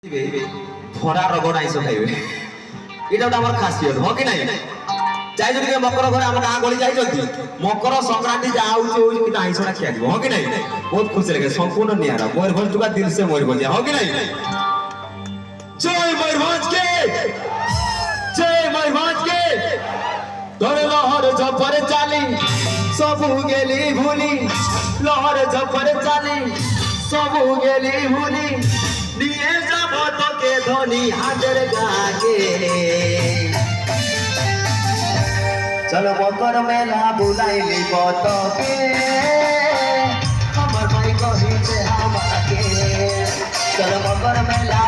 ধরা রগড় আইস খাইবে এটা তো আমার খাসিয়ত হ কি নাই যাই যদি মকর ঘরে আমার গাঁ গলি যাই যদি মকর সংক্রান্তি যা হচ্ছে ওই কিন্তু আইসটা খিয়া দিব হ কি নাই বহুত খুশি লাগে সম্পূর্ণ নিয়ারা ময়ূরভঞ্জ টুকা দিল সে ময়ূরভঞ্জ হ কি নাই জয় ময়ূরভঞ্জ কে জয় ময়ূরভঞ্জ কে ধরে লহর ঝপরে চালি সবু গেলি ভুলি লহর ঝপরে চালি সবু গেলি ভুলি নিয়ে যাব তোকে ধনী হাতের গাকে চলো মকর মেলা বুলাইলি কতকে আমার ভাই কহিছে আমাকে চলো মকর মেলা